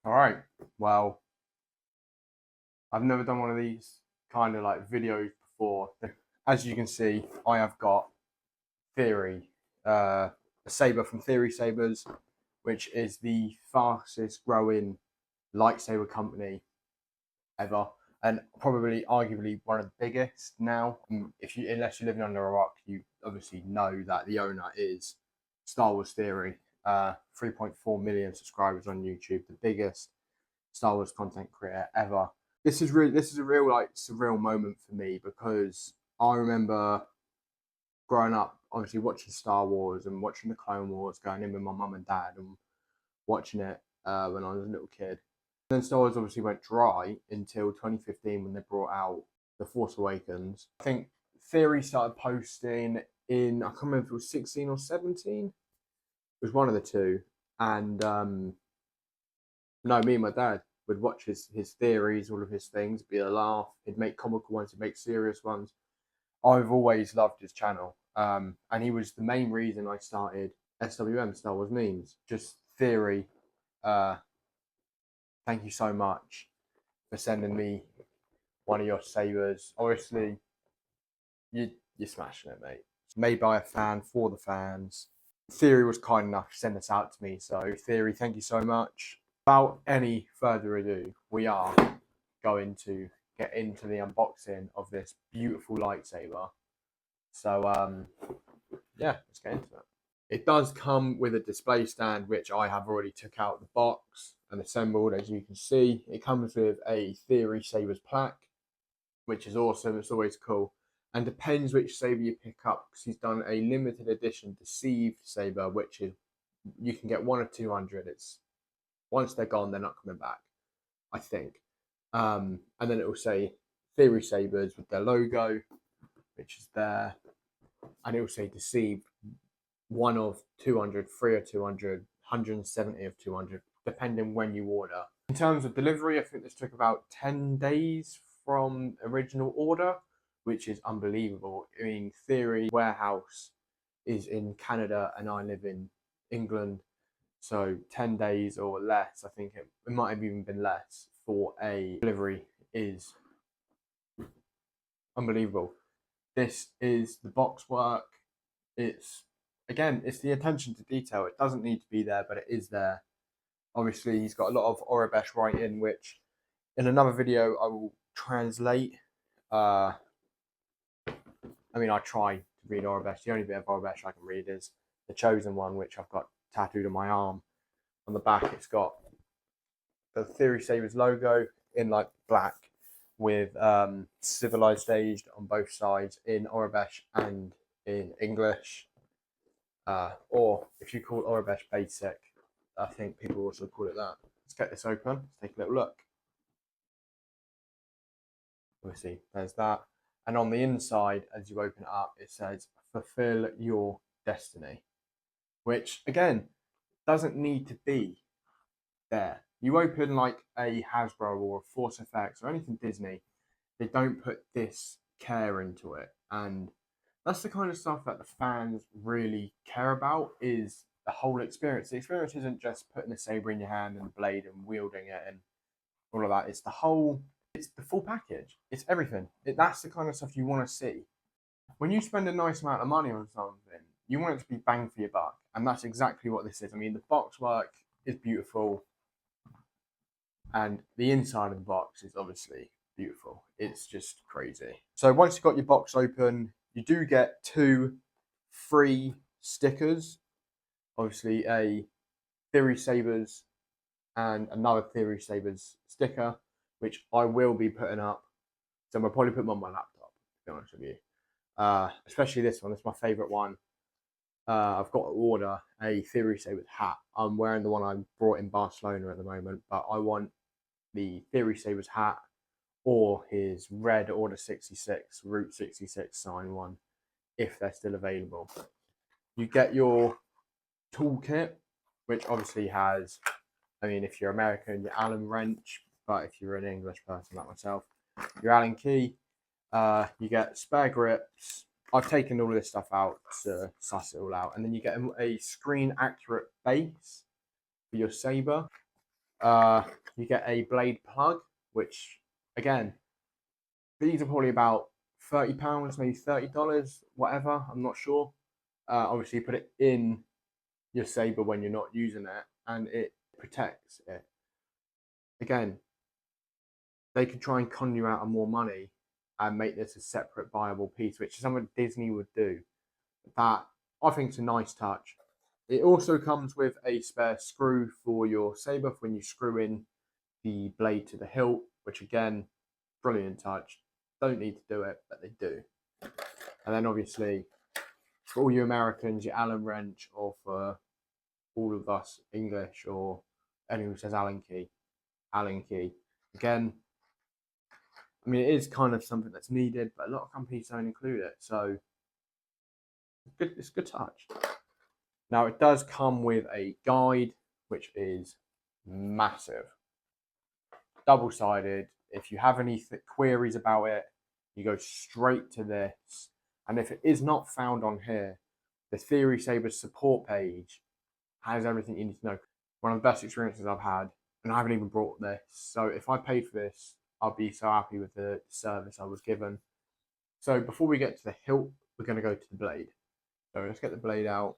All right, well, I've never done one of these kind of like videos before. As you can see, I have got Theory, a saber from Theory Sabers, which is the fastest growing lightsaber company ever, and probably arguably one of the biggest now. Unless you're living under a rock, you obviously know that the owner is Star Wars Theory. 3.4 million subscribers on YouTube, the biggest Star Wars content creator ever. This is a real like surreal moment for me because I remember growing up, obviously watching Star Wars and watching the Clone Wars, going in with my mum and dad and watching it when I was a little kid. And then Star Wars obviously went dry until 2015 when they brought out The Force Awakens. I think Theory started posting in, I can't remember if it was 16 or 17. It was one of the two. And no, me and my dad would watch his theories, all of his things, be a laugh. He'd make comical ones, he'd make serious ones. I've always loved his channel. And he was the main reason I started SWM, Star Wars Memes. Just Theory. Thank you so much for sending me one of your sabers. Obviously, you're smashing it, mate. It's made by a fan for the fans. Theory was kind enough to send this out to me. So, Theory, thank you so much. Without any further ado, we are going to get into the unboxing of this beautiful lightsaber. So, yeah, let's get into it. It does come with a display stand, which I have already took out the box and assembled, as you can see. It comes with a Theory Sabers plaque, which is awesome. It's always cool. And depends which saber you pick up, because he's done a limited edition Deceived saber, which is, you can get 1 of 200. It's, once they're gone, they're not coming back, I think. And then it will say Theory Sabers with their logo, which is there. And it will say Deceived, 1 of 200, 3 of 200, 170 of 200, depending when you order. In terms of delivery, I think this took about 10 days from original order, which is unbelievable. I mean, Theory warehouse is in Canada and I live in England. So 10 days or less, I think it might have even been less for a delivery, is unbelievable. This is the box work. It's, again, it's the attention to detail. It doesn't need to be there, but it is there. Obviously, he's got a lot of Aurebesh writing, which in another video I will translate. I mean, I try to read Aurebesh. The only bit of Aurebesh I can read is the Chosen One, which I've got tattooed on my arm. On the back, it's got the Theory Sabers logo in like black with Civilized Aged on both sides in Aurebesh and in English. Or if you call it Aurebesh Basic, I think people also call it that. Let's get this open. Let's take a little look. Obviously, there's that. And on the inside, as you open it up, it says, fulfill your destiny. Which, again, doesn't need to be there. You open like a Hasbro or a Force FX or anything Disney, they don't put this care into it. And that's the kind of stuff that the fans really care about, is the whole experience. The experience isn't just putting a saber in your hand and a blade and wielding it and all of that. It's the whole, it's the full package. It's everything. That's the kind of stuff you want to see. When you spend a nice amount of money on something, you want it to be bang for your buck. And that's exactly what this is. I mean, the box work is beautiful. And the inside of the box is obviously beautiful. It's just crazy. So once you've got your box open, you do get 2 free stickers. Obviously a Theory Sabers and another Theory Sabers sticker, which I will be putting up. So I'm going to probably put them on my laptop, to be honest with you. Especially this one. It's my favourite one. I've got to order a Theory Sabers hat. I'm wearing the one I brought in Barcelona at the moment, but I want the Theory Sabers hat or his red Order 66, Route 66 sign one, if they're still available. You get your toolkit, which obviously has, I mean, if you're American, your Allen wrench, but if you're an English person like myself, your Allen key. You get spare grips. I've taken all of this stuff out to suss it all out. And then you get a screen accurate base for your saber. You get a blade plug, which again, these are probably about £30, maybe $30, whatever. I'm not sure. Obviously, you put it in your saber when you're not using it, and it protects it. Again, they could try and con you out of more money and make this a separate viable piece, which is something Disney would do. That I think is a nice touch. It also comes with a spare screw for your saber for when you screw in the blade to the hilt, which again, brilliant touch. Don't need to do it, but they do. And then obviously, for all you Americans, your Allen wrench, or for all of us English or anyone who says Allen key. Again, I mean, it is kind of something that's needed, but a lot of companies don't include it. So it's a good touch. Now, it does come with a guide, which is massive. Double-sided. If you have any queries about it, you go straight to this. And if it is not found on here, the Theory Sabers support page has everything you need to know. One of the best experiences I've had, and I haven't even brought this. So if I paid for this, I'll be so happy with the service I was given. So before we get to the hilt, we're going to go to the blade. So let's get the blade out.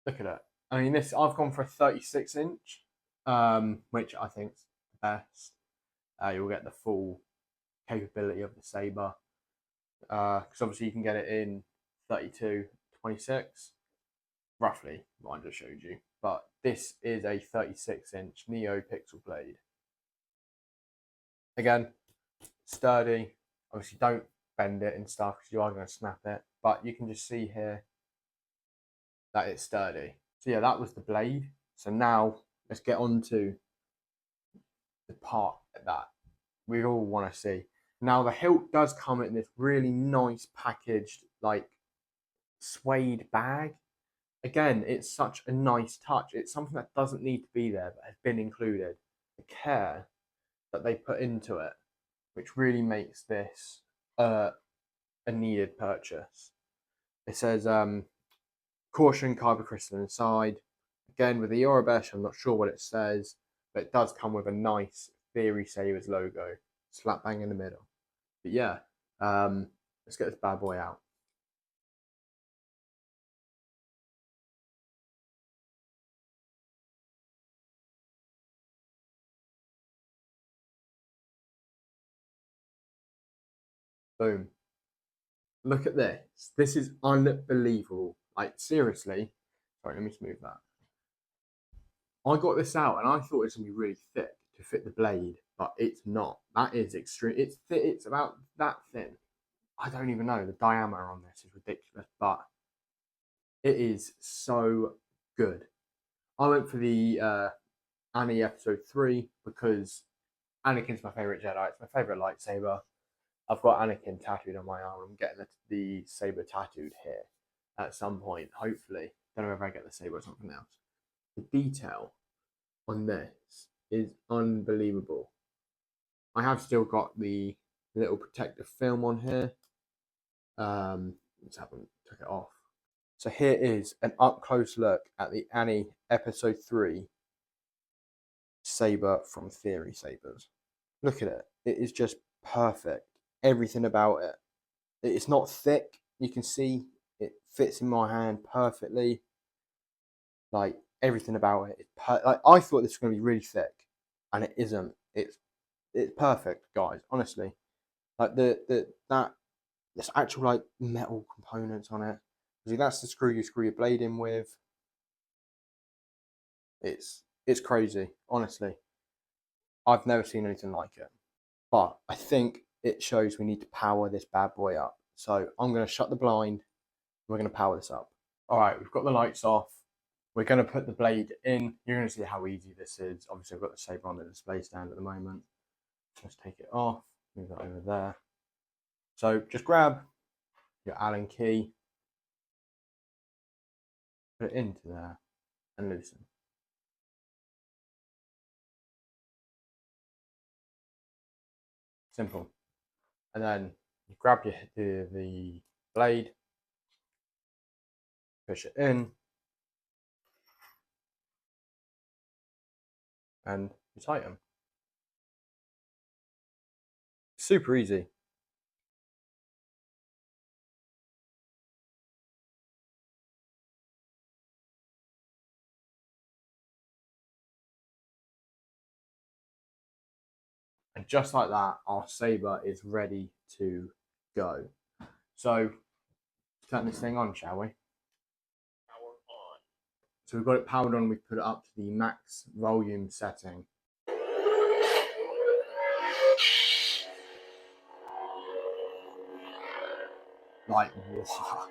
Look at it. I mean, this I've gone for a 36-inch, which I think is the best. You'll get the full capability of the saber. Because obviously you can get it in 32, 26, roughly what I just showed you. But this is a 36-inch Neo Pixel blade. Again, sturdy. Obviously, don't bend it and stuff because you are going to snap it. But you can just see here that it's sturdy. So yeah, that was the blade. So now let's get on to the part that we all want to see. Now the hilt does come in this really nice packaged like suede bag. Again, it's such a nice touch. It's something that doesn't need to be there but has been included. The care that they put into it, which really makes this a needed purchase. It says caution kyber crystal inside. Again, with the Yorubesh, I'm not sure what it says, but it does come with a nice Theory Sabers logo, slap bang in the middle. But yeah, let's get this bad boy out. Boom. Look at this. This is unbelievable. Like, seriously. Sorry, let me smooth that. I got this out and I thought it was going to be really thick to fit the blade, but it's not. That is extreme. It's thick. It's about that thin. I don't even know. The diameter on this is ridiculous, but it is so good. I went for the Annie episode 3 because Anakin's my favourite Jedi. It's my favourite lightsaber. I've got Anakin tattooed on my arm. I'm getting the saber tattooed here at some point, hopefully. Don't know if I get the saber or something else. The detail on this is unbelievable. I have still got the little protective film on here. Just haven't took it off. So here is an up close look at the Annie episode 3 saber from Theory Sabers. Look at it. It is just perfect. Everything about it. It's not thick. You can see it fits in my hand perfectly. Like everything about it. Like I thought this was going to be really thick, and it isn't. It's perfect, guys. Honestly, like there's actual like metal components on it. See, that's the screw you screw your blade in with. It's crazy. Honestly, I've never seen anything like it. But I think it shows we need to power this bad boy up. So I'm going to shut the blind. We're going to power this up. All right, we've got the lights off. We're going to put the blade in. You're going to see how easy this is. Obviously, I've got the saber on the display stand at the moment. Let's take it off. Move that over there. So just grab your Allen key. Put it into there and loosen. Simple. And then you grab the blade, push it in, and you tighten. Super easy. And just like that, our saber is ready to go. So turn this thing on, shall we? Power on. So we've got it powered on, we've put it up to the max volume setting. Like, wow.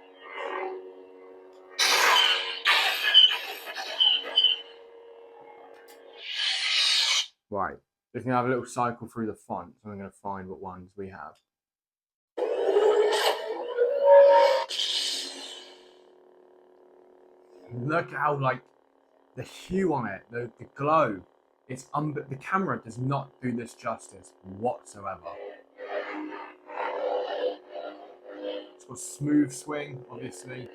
Right, we're going to have a little cycle through the fonts, and I'm going to find what ones we have. Look how, like, the hue on it, the glow, it's the camera does not do this justice whatsoever. It's got a smooth swing, obviously.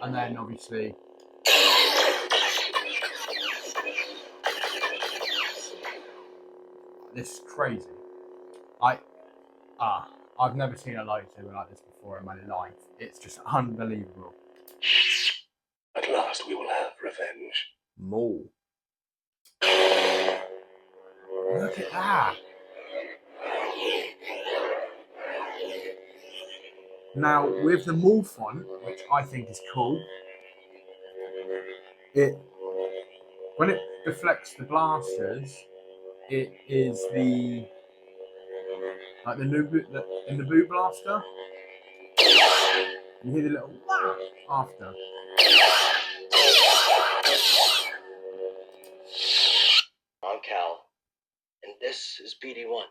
And then, obviously, this is crazy. I've never seen a lightsaber like this before in my life. It's just unbelievable. At last we will have revenge. More. Look at that. Now, with the Maul font, which I think is cool, when it deflects the blasters, it is the boot blaster. You hear the little wah after. I'm Cal, and this is PD1.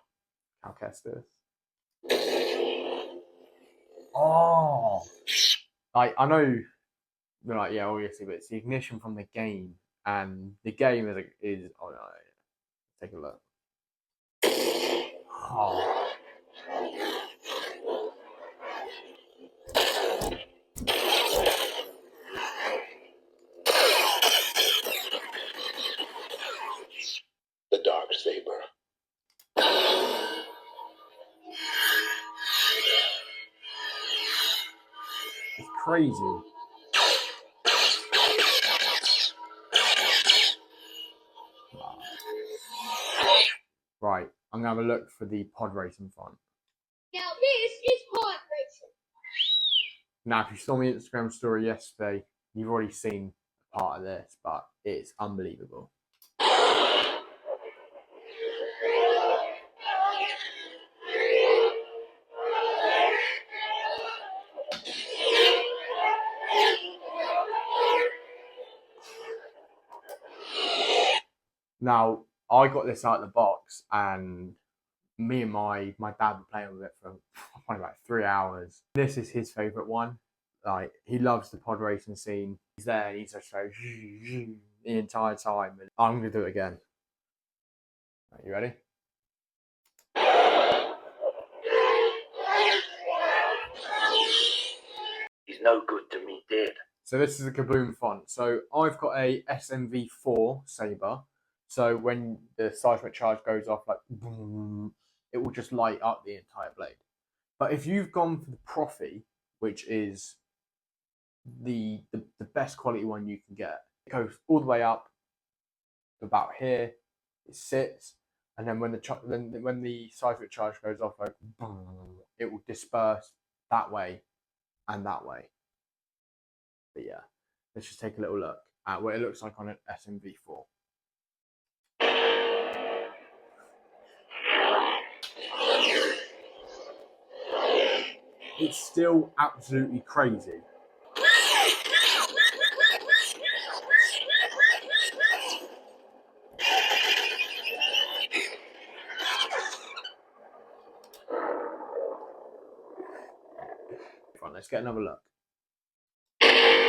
Cal Kestis. Oh, like I know, you're like, yeah, obviously, but it's the ignition from the game, and the game is oh no, take a look. Oh. The Dark Saber. It's crazy. Wow. Right, I'm gonna have a look for the pod racing font. Now this is pod racing. Now, if you saw my Instagram story yesterday, you've already seen part of this, but it's unbelievable. Now, I got this out of the box, and me and my dad were playing with it for probably about 3 hours. This is his favourite one. Like, he loves the pod racing scene. He's there, and he's just like the entire time. And I'm gonna do it again. Right, you ready? He's no good to me, dead. So this is a Kaboom font. So I've got a SMV4 Saber. So when the seismic charge goes off, like boom, it will just light up the entire blade. But if you've gone for the Profi, which is the best quality one you can get, it goes all the way up to about here. It sits, and then when the seismic charge goes off, like boom, it will disperse that way and that way. But yeah, let's just take a little look at what it looks like on an SMV4. It's still absolutely crazy. Right, let's get another look. Yeah.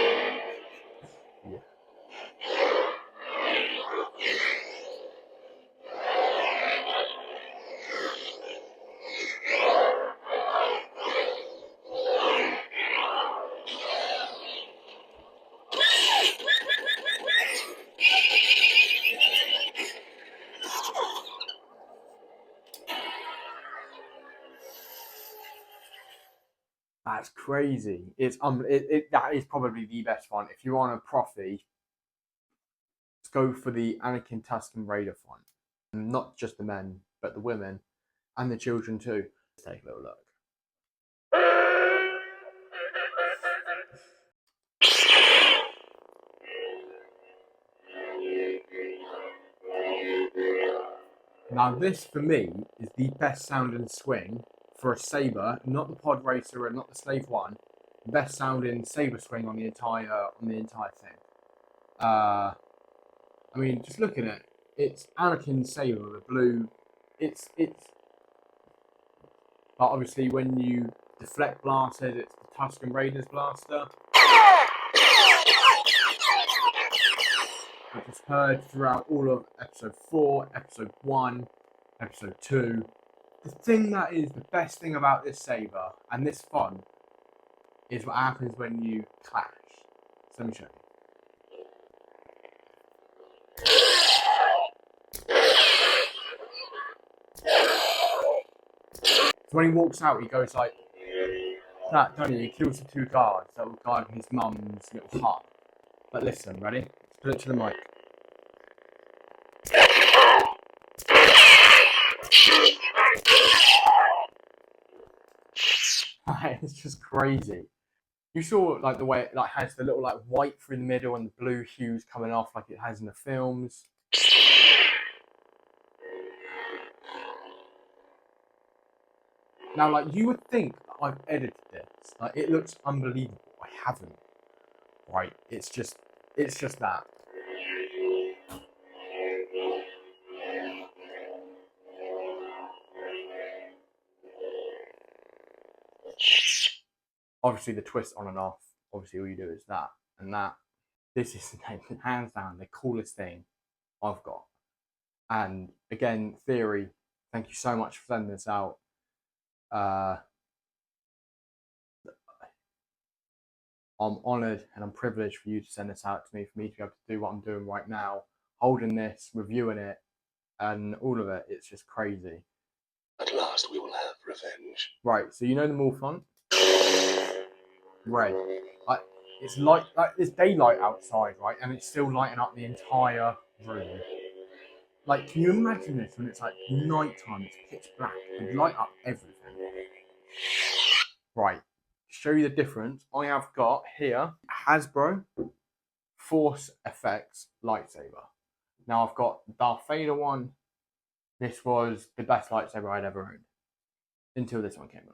That's crazy. It's that is probably the best one. If you're on a Prophy, let's go for the Anakin Tusken Raider font. And not just the men, but the women and the children too. Let's take a little look. Now this for me is the best sounding swing for a saber, not the pod racer and not the slave one. The best sounding saber swing on the entire thing. I mean, just look at it. It's Anakin's saber, the blue. It's but obviously when you deflect blasters, it's the Tusken Raiders blaster, which is heard throughout all of episode 4, episode 1, episode 2. The thing that is the best thing about this saber and this font is what happens when you clash. So let me show you. So when he walks out, he goes like that, don't he? He kills the 2 guards that will guard his mum's little hut. But listen, ready? Let's put it to the mic. It's just crazy. You saw like the way it like has the little like white through the middle and the blue hues coming off like it has in the films. Now, like, you would think that I've edited this. Like, it looks unbelievable. I haven't. Right? It's just that. Obviously, the twist on and off. Obviously, all you do is that and that. This is hands down the coolest thing I've got. And again, Theory, thank you so much for sending this out. I'm honoured and I'm privileged for you to send this out to me, for me to be able to do what I'm doing right now, holding this, reviewing it, and all of it. It's just crazy. At last we will have revenge. Right, so you know the Maul font? Red. Like, it's like there's daylight outside, right? And it's still lighting up the entire room. Like, can you imagine this when it's like nighttime, it's pitch black, and light up everything? Right, to show you the difference, I have got here Hasbro Force Effects lightsaber. Now I've got the Darth Vader one. This was the best lightsaber I'd ever owned until this one came along.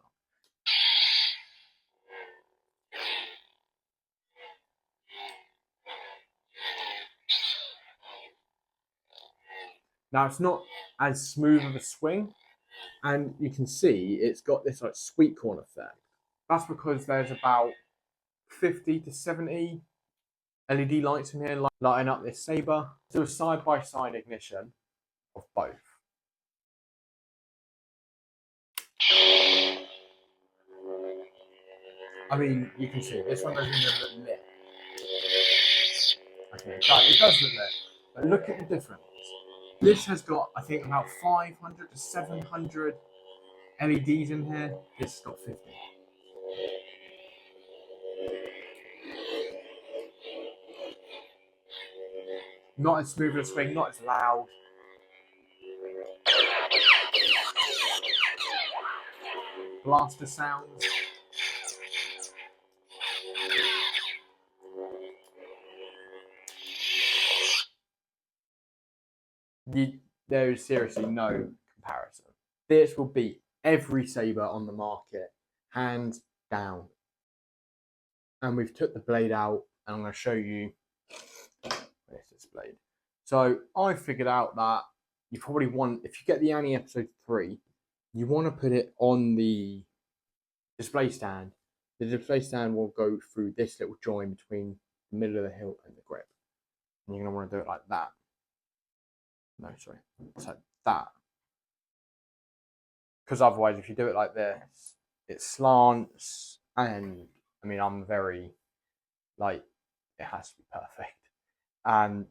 Now it's not as smooth of a swing, and you can see it's got this like sweet corn effect. That's because there's about 50 to 70 LED lights in here lighting up this saber. Do a side-by-side ignition of both. I mean, you can see this one doesn't even look lit. Okay, it does look lit, but look at the difference. This has got, I think, about 500 to 700 LEDs in here. This has got 50. Not as smooth as a swing, not as loud. Blaster sounds. There is seriously no comparison. This will beat every saber on the market, hands down. And we've took the blade out, and I'm going to show you where's this blade. So I figured out that you probably want, if you get the Annie episode 3, you want to put it on the display stand. The display stand will go through this little join between the middle of the hilt and the grip. And you're going to want to do it like that. No, sorry. So that. Because otherwise, if you do it like this, it slants. And, I mean, I'm very, like, it has to be perfect. And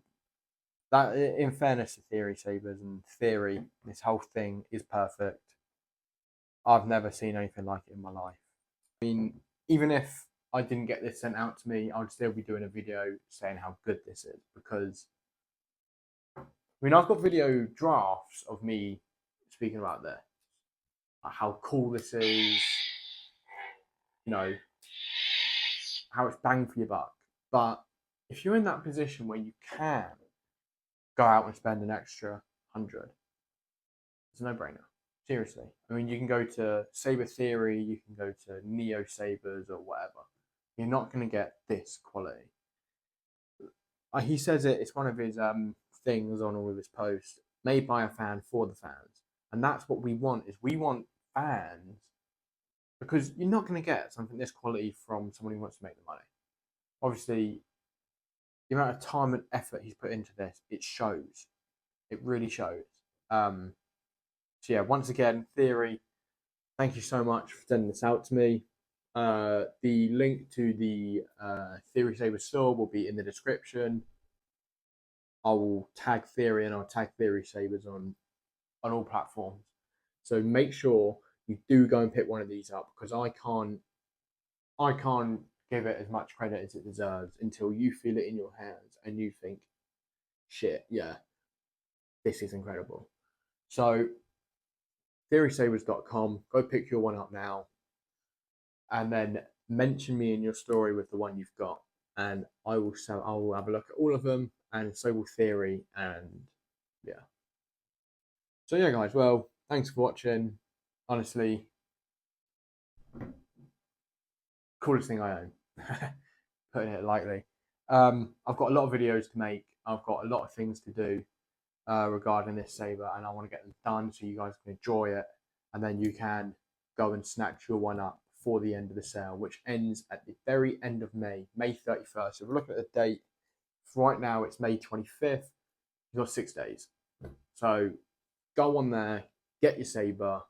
that, in fairness to Theory Sabers and Theory, this whole thing is perfect. I've never seen anything like it in my life. I mean, even if I didn't get this sent out to me, I'd still be doing a video saying how good this is, because I mean, I've got video drafts of me speaking about this, like how cool this is, you know, how it's bang for your buck. But if you're in that position where you can go out and spend an extra 100, it's a no-brainer. Seriously. I mean, you can go to Saber Theory, you can go to Neo Sabers or whatever. You're not going to get this quality. He says it's one of his things on all of his posts, made by a fan for the fans. And that's what we want, is we want fans, because you're not going to get something this quality from someone who wants to make the money. Obviously, the amount of time and effort he's put into this, it shows. It really shows. So yeah, once again, Theory, thank you so much for sending this out to me. The link to the Theory Saber store will be in the description. I will tag Theory and I'll tag Theory Sabers on all platforms. So make sure you do go and pick one of these up, because I can't give it as much credit as it deserves until you feel it in your hands and you think, shit, yeah, this is incredible. So theorysabers.com, go pick your one up now, and then mention me in your story with the one you've got, and I will have a look at all of them, and so will Theory, and yeah. So yeah, guys, well, thanks for watching. Honestly, coolest thing I own, putting it lightly. I've got a lot of videos to make. I've got a lot of things to do regarding this Saber, and I want to get them done so you guys can enjoy it, and then you can go and snatch your one up before the end of the sale, which ends at the very end of May 31st. So if we're looking at the date, right now it's May 25th. You've got 6 days. So go on there, get your Saber.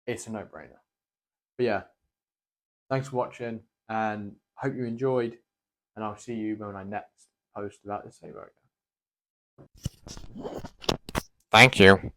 It's a no-brainer. But yeah, thanks for watching, and hope you enjoyed, and I'll see you when I next post about the Saber again. Thank you.